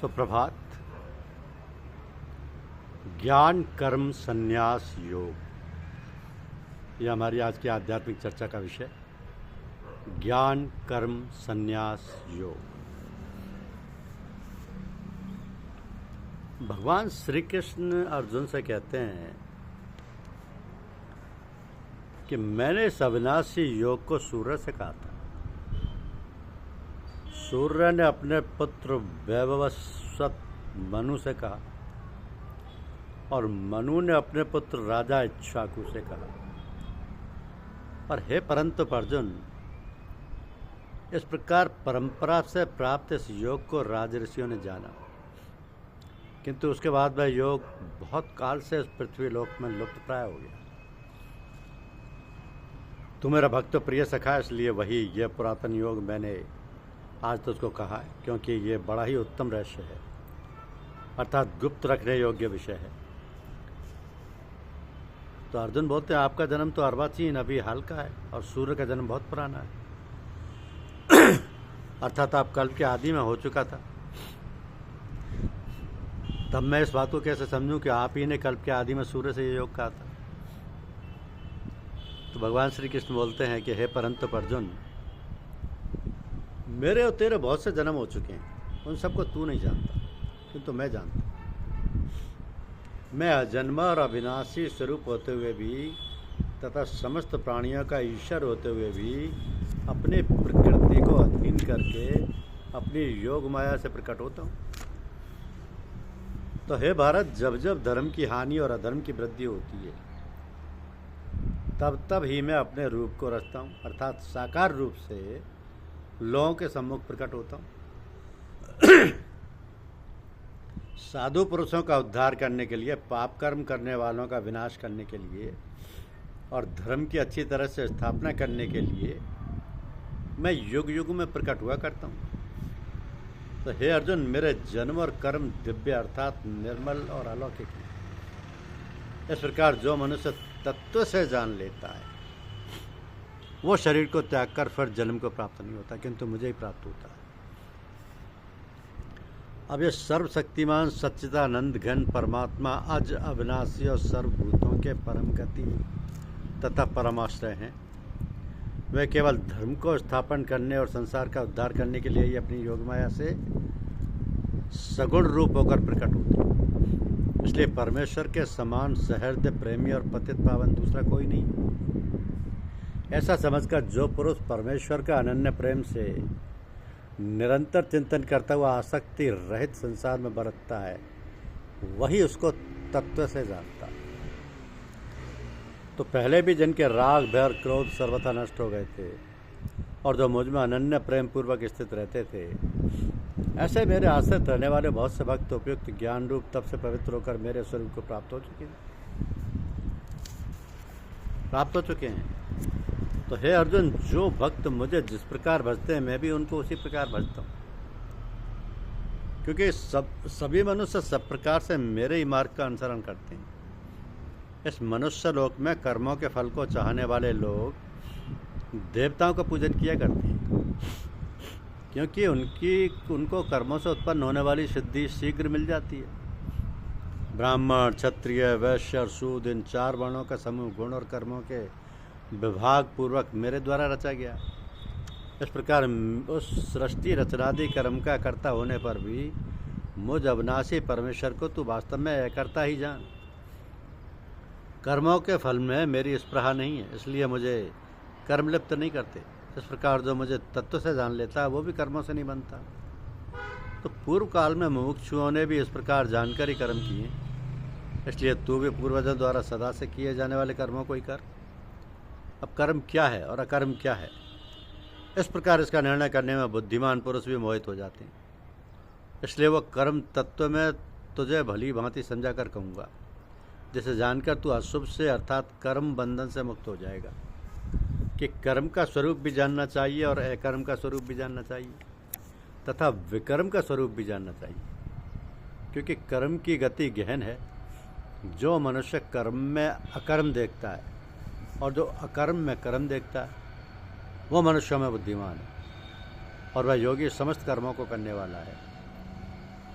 सुप्रभात। ज्ञान कर्म संन्यास योग, यह हमारी आज की आध्यात्मिक चर्चा का विषय। ज्ञान कर्म संन्यास योग। भगवान श्री कृष्ण अर्जुन से कहते हैं कि मैंने इस अविनाशी योग को सूर्य से कहा था। सूर्य ने अपने पुत्र वैवस्वत मनु से कहा और मनु ने अपने पुत्र राजा इक्ष्वाकु से कहा। और हे परंतु अर्जुन, इस प्रकार परंपरा से प्राप्त इस योग को राजऋषियों ने जाना, किंतु उसके बाद वह योग बहुत काल से इस पृथ्वी लोक में लुप्त प्राय हो गया। तू मेरा भक्त प्रिय सखा, इसलिए वही यह पुरातन योग मैंने आज तो उसको कहा है, क्योंकि ये बड़ा ही उत्तम रहस्य है, अर्थात गुप्त रखने योग्य विषय है। तो अर्जुन बोलते हैं, आपका जन्म तो अर्वाचीन अभी हाल का है और सूर्य का जन्म बहुत पुराना है। अर्थात आप कल्प के आदि में हो चुका था। तब मैं इस बात को कैसे समझूं कि आप ही ने कल्प के आदि में सूर्य से ये योग कहा था। तो भगवान श्री कृष्ण बोलते हैं कि हे परंतु अर्जुन, मेरे और तेरे बहुत से जन्म हो चुके हैं, उन सबको तू नहीं जानता, किंतु मैं जानता। मैं अजन्मा और अविनाशी स्वरूप होते हुए भी तथा समस्त प्राणियों का ईश्वर होते हुए भी अपनी प्रकृति को अधीन करके अपनी योग माया से प्रकट होता हूँ। तो हे भारत, जब जब धर्म की हानि और अधर्म की वृद्धि होती है, तब तब ही मैं अपने रूप को रचता हूँ, अर्थात साकार रूप से लोगों के सम्मुख प्रकट होता हूँ। साधु पुरुषों का उद्धार करने के लिए, पाप कर्म करने वालों का विनाश करने के लिए और धर्म की अच्छी तरह से स्थापना करने के लिए मैं युग युग में प्रकट हुआ करता हूँ। तो हे अर्जुन, मेरे जन्म और कर्म दिव्य अर्थात निर्मल और अलौकिक हैं। इस प्रकार जो मनुष्य तत्व से जान लेता है, वो शरीर को त्याग कर फिर जन्म को प्राप्त नहीं होता, किंतु मुझे ही प्राप्त होता है। अब ये सर्वशक्तिमान सच्चिदानंद घन परमात्मा अज अविनाशी और सर्वभूतों के परम गति तथा परमाश्रय हैं। वे केवल धर्म को स्थापन करने और संसार का उद्धार करने के लिए ही अपनी योगमाया से सगुण रूप होकर प्रकट होते हैं। इसलिए परमेश्वर के समान सहृदय प्रेमी और पतित पावन दूसरा कोई नहीं। ऐसा समझकर जो पुरुष परमेश्वर का अनन्य प्रेम से निरंतर चिंतन करता हुआ आसक्ति रहित संसार में बरतता है, वही उसको तत्व से जानता है। तो पहले भी जिनके राग भय क्रोध सर्वथा नष्ट हो गए थे और जो मुझ में अनन्य प्रेम पूर्वक स्थित रहते थे, ऐसे मेरे आश्रित रहने वाले बहुत से भक्त उपयुक्त ज्ञान रूप तप से पवित्र होकर मेरे स्वरूप को प्राप्त हो चुके हैं। तो हे अर्जुन, जो भक्त मुझे जिस प्रकार भजते हैं, मैं भी उनको उसी प्रकार भजता हूँ, क्योंकि सभी मनुष्य सब प्रकार से मेरे ही मार्ग का अनुसरण करते हैं। इस मनुष्य लोक में कर्मों के फल को चाहने वाले लोग देवताओं का पूजन किया करते हैं, क्योंकि उनको कर्मों से उत्पन्न होने वाली सिद्धि शीघ्र मिल जाती है। ब्राह्मण, क्षत्रिय, वैश्य और शूद्र, इन चार वर्णों का समूह गुण और कर्मों के विभाग पूर्वक मेरे द्वारा रचा गया। इस प्रकार उस सृष्टि रचनादि कर्म का कर्ता होने पर भी मुझ अविनाशी परमेश्वर को तू वास्तव में अकर्ता ही जान। कर्मों के फल में मेरी स्पृहा नहीं है, इसलिए मुझे कर्म लिप्त नहीं करते। इस प्रकार जो मुझे तत्व से जान लेता है, वो भी कर्मों से नहीं बनता। तो पूर्व काल में मुमुक्षुओं ने भी इस प्रकार जानकर ही कर्म किए, इसलिए तू भी पूर्वजों द्वारा सदा से किए जाने वाले कर्मों को ही कर। अब कर्म क्या है और अकर्म क्या है, इस प्रकार इसका निर्णय करने में बुद्धिमान पुरुष भी मोहित हो जाते हैं। इसलिए वो कर्म तत्व में तुझे भली भांति समझा कर कहूँगा, जिसे जानकर तू अशुभ से अर्थात कर्म बंधन से मुक्त हो जाएगा। कि कर्म का स्वरूप भी जानना चाहिए और अकर्म का स्वरूप भी जानना चाहिए तथा विकर्म का स्वरूप भी जानना चाहिए, क्योंकि कर्म की गति गहन है। जो मनुष्य कर्म में अकर्म देखता है और जो अकर्म में कर्म देखता है, वो मनुष्यों में बुद्धिमान है और वह योगी समस्त कर्मों को करने वाला है।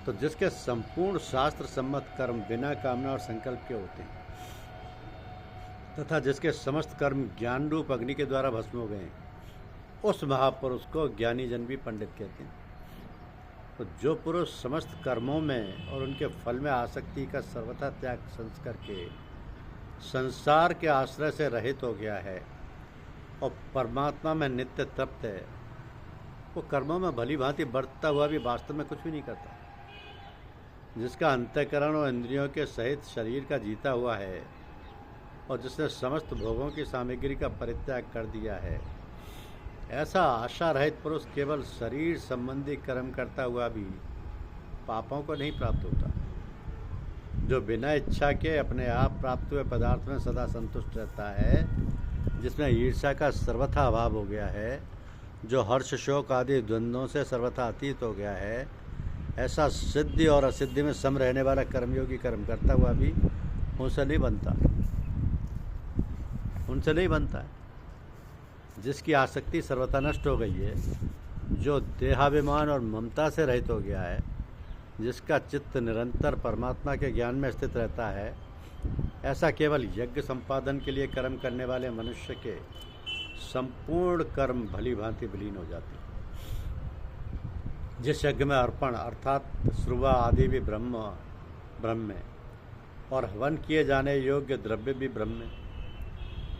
तो जिसके संपूर्ण शास्त्र सम्मत कर्म बिना कामना और संकल्प के होते हैं तथा जिसके समस्त कर्म ज्ञान रूप अग्नि के द्वारा भस्म हो गए, उस महापुरुष को ज्ञानी जन भी पंडित कहते हैं। तो जो पुरुष समस्त कर्मों में और उनके फल में आसक्ति का सर्वथा त्याग संस्कार के संसार के आश्रय से रहित हो गया है और परमात्मा में नित्य तृप्त है, वो कर्मों में भली भांति बरतता हुआ भी वास्तव में कुछ भी नहीं करता। जिसका अंतःकरण और इंद्रियों के सहित शरीर का जीता हुआ है और जिसने समस्त भोगों की सामग्री का परित्याग कर दिया है, ऐसा आशा रहित पुरुष केवल शरीर संबंधी कर्म करता हुआ भी पापों को नहीं प्राप्त होता। जो बिना इच्छा के अपने आप प्राप्त हुए पदार्थ में सदा संतुष्ट रहता है, जिसमें ईर्ष्या का सर्वथा अभाव हो गया है, जो हर्ष शोक आदि द्वंद्वों से सर्वथा अतीत हो गया है, ऐसा सिद्धि और असिद्धि में सम रहने वाला कर्मयोगी कर्म करता हुआ भी उनसे नहीं बनता है। जिसकी आसक्ति सर्वथा नष्ट हो गई है, जो देहाभिमान और ममता से रहित हो गया है, जिसका चित्त निरंतर परमात्मा के ज्ञान में स्थित रहता है, ऐसा केवल यज्ञ संपादन के लिए कर्म करने वाले मनुष्य के संपूर्ण कर्म भली भांति विलीन हो जाते हैं। जिस यज्ञ में अर्पण अर्थात श्रुवा आदि भी ब्रह्म है और हवन किए जाने योग्य द्रव्य भी ब्रह्म है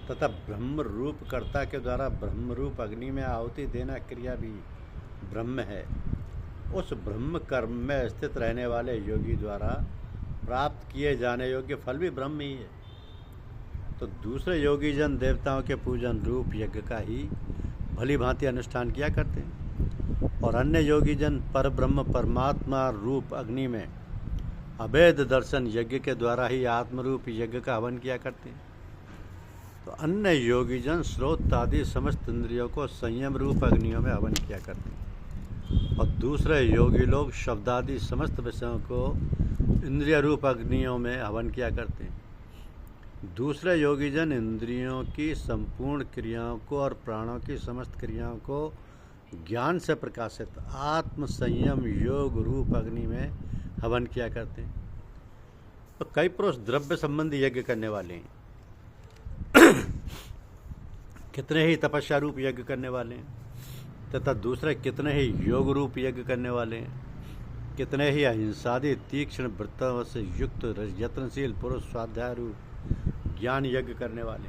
तथा ब्रह्म रूप कर्ता के द्वारा ब्रह्म रूप अग्नि में आहुति देना क्रिया भी ब्रह्म है, उस ब्रह्म कर्म में स्थित रहने वाले योगी द्वारा प्राप्त किए जाने योग्य फल भी ब्रह्म ही है। तो दूसरे योगी जन देवताओं के पूजन रूप यज्ञ का ही भली भांति अनुष्ठान किया करते हैं और अन्य योगी जन पर ब्रह्म परमात्मा रूप अग्नि में अभेद दर्शन यज्ञ के द्वारा ही आत्मरूप यज्ञ का हवन किया करते हैं। तो अन्य योगी जन स्रोत आदि समस्त इंद्रियों को संयम रूप अग्नियों में हवन किया करते हैं और दूसरे योगी लोग शब्दादि समस्त विषयों को इंद्रिय रूप अग्नियों में हवन किया करते हैं। दूसरे योगी जन इंद्रियों की संपूर्ण क्रियाओं को और प्राणों की समस्त क्रियाओं को ज्ञान से प्रकाशित आत्म संयम योग रूप अग्नि में हवन किया करते हैं। तो कई पुरुष द्रव्य संबंधी यज्ञ करने वाले हैं, कितने ही तपस्या रूप यज्ञ करने वाले हैं तथा दूसरे कितने ही योग रूप यज्ञ करने वाले हैं, कितने ही अहिंसादि तीक्ष्ण वृत्तों से युक्त यत्नशील पुरुष स्वाध्याय रूप ज्ञान यज्ञ करने वाले।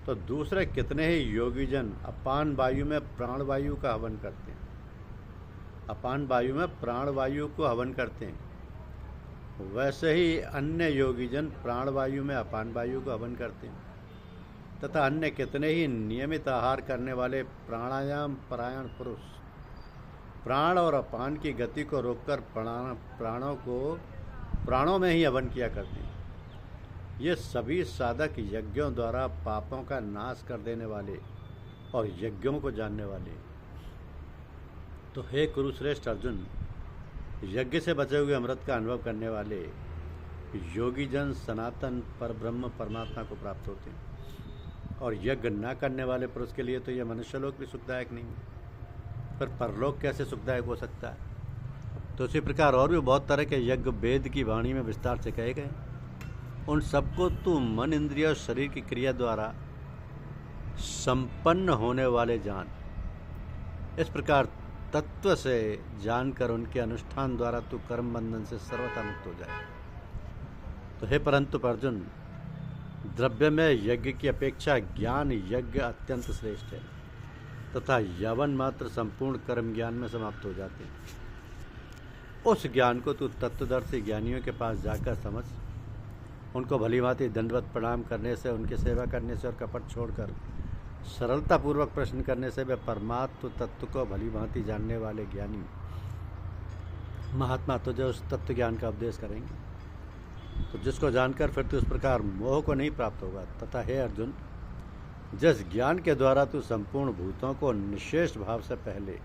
तो दूसरे कितने ही योगी जन अपान वायु में प्राण वायु का हवन करते हैं, अपान वायु में प्राण वायु को हवन करते हैं, वैसे ही अन्य योगी जन प्राण वायु में अपान वायु को हवन करते हैं तथा अन्य कितने ही नियमित आहार करने वाले प्राणायाम परायण पुरुष प्राण और अपान की गति को रोककर प्राणों में ही हवन किया करते हैं। ये सभी साधक यज्ञों द्वारा पापों का नाश कर देने वाले और यज्ञों को जानने वाले। तो हे कुरुश्रेष्ठ अर्जुन, यज्ञ से बचे हुए अमृत का अनुभव करने वाले योगी जन सनातन पर ब्रह्म परमात्मा को प्राप्त होते हैं और यज्ञ न करने वाले पुरुष के लिए तो यह मनुष्यलोक भी सुखदायक नहीं है, पर परलोक कैसे सुखदायक हो सकता है। तो इसी प्रकार और भी बहुत तरह के यज्ञ वेद की वाणी में विस्तार से कहे गए। उन सबको तू मन इंद्रिय और शरीर की क्रिया द्वारा संपन्न होने वाले जान। इस प्रकार तत्व से जानकर उनके अनुष्ठान द्वारा तू कर्म बंधन से सर्वथा मुक्त हो जाए। तो हे परंतु अर्जुन, द्रव्य में यज्ञ की अपेक्षा ज्ञान यज्ञ अत्यंत श्रेष्ठ है तथा यवन मात्र संपूर्ण कर्म ज्ञान में समाप्त हो जाते हैं। उस ज्ञान को तू तत्वदर्शी ज्ञानियों के पास जाकर समझ, उनको भली भांति दंडवत प्रणाम करने से, उनकी सेवा करने से और कपट छोड़कर सरलतापूर्वक प्रश्न करने से वे परमात्म तत्व को भली भांति जानने वाले ज्ञानी महात्मा तुझे उस तत्व ज्ञान का उपदेश करेंगे। तो जिसको जानकर फिर तू इस प्रकार मोह को नहीं प्राप्त होगा। तथा हे अर्जुन, जिस ज्ञान के द्वारा तू संपूर्ण भूतों को निशेष भाव से पहले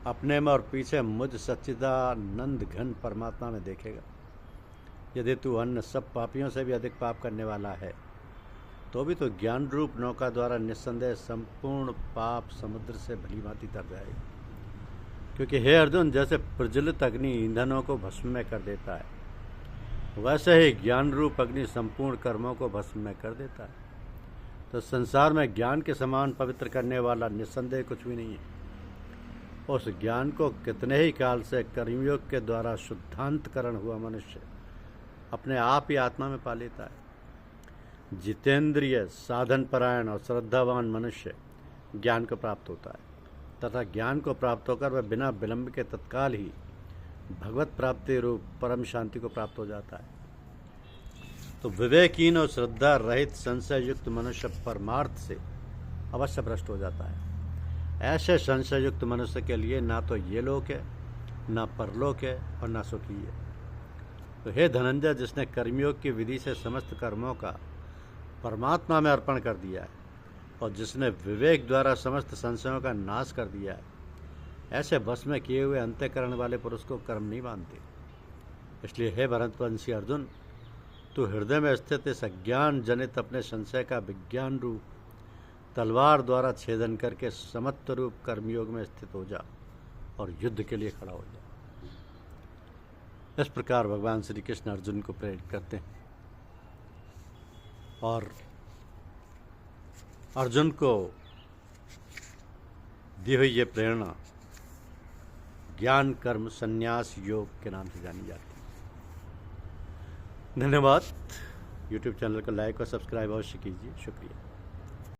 अपने में और पीछे मुझ सच्चिदानंद घन परमात्मा में देखेगा, यदि तू अन्य सब पापियों से भी अधिक पाप करने वाला है तो भी तो ज्ञान रूप नौका द्वारा निस्संदेह संपूर्ण पाप समुद्र से भली भांति तर जाएगा। क्योंकि हे अर्जुन, जैसे प्रज्वलित अग्नि ईंधनों को भस्म में कर देता है, वैसे ही ज्ञान रूप अग्नि संपूर्ण कर्मों को भस्म में कर देता है। तो संसार में ज्ञान के समान पवित्र करने वाला निस्संदेह कुछ भी नहीं है। उस ज्ञान को कितने ही काल से कर्मयोग के द्वारा शुद्धांतकरण हुआ मनुष्य अपने आप ही आत्मा में पा लेता है। जितेंद्रिय, साधन परायण और श्रद्धावान मनुष्य ज्ञान को प्राप्त होता है तथा ज्ञान को प्राप्त होकर वह बिना विलंब के तत्काल ही भगवत प्राप्ति रूप परम शांति को प्राप्त हो जाता है। तो विवेकहीन और श्रद्धा रहित संशय युक्त मनुष्य परमार्थ से अवश्य भ्रष्ट हो जाता है। ऐसे संशय युक्त मनुष्य के लिए ना तो ये लोक है, ना परलोक है और ना सुखी है। तो हे धनंजय, जिसने कर्मयोग की विधि से समस्त कर्मों का परमात्मा में अर्पण कर दिया है और जिसने विवेक द्वारा समस्त संशयों का नाश कर दिया है, ऐसे बस में किए हुए अंत्यकरण वाले पुरुष को कर्म नहीं मानते। इसलिए हे भरतवंशी अर्जुन, तू हृदय में स्थित इस अज्ञान जनित अपने संशय का विज्ञान रूप तलवार द्वारा छेदन करके समत्व रूप कर्मयोग में स्थित हो जा और युद्ध के लिए खड़ा हो जा। इस प्रकार भगवान श्री कृष्ण अर्जुन को प्रेरित करते हैं और अर्जुन को दी हुई ये प्रेरणा ज्ञान कर्म संन्यास योग के नाम से जानी जाती है। धन्यवाद। YouTube चैनल को लाइक और सब्सक्राइब अवश्य कीजिए। शुक्रिया।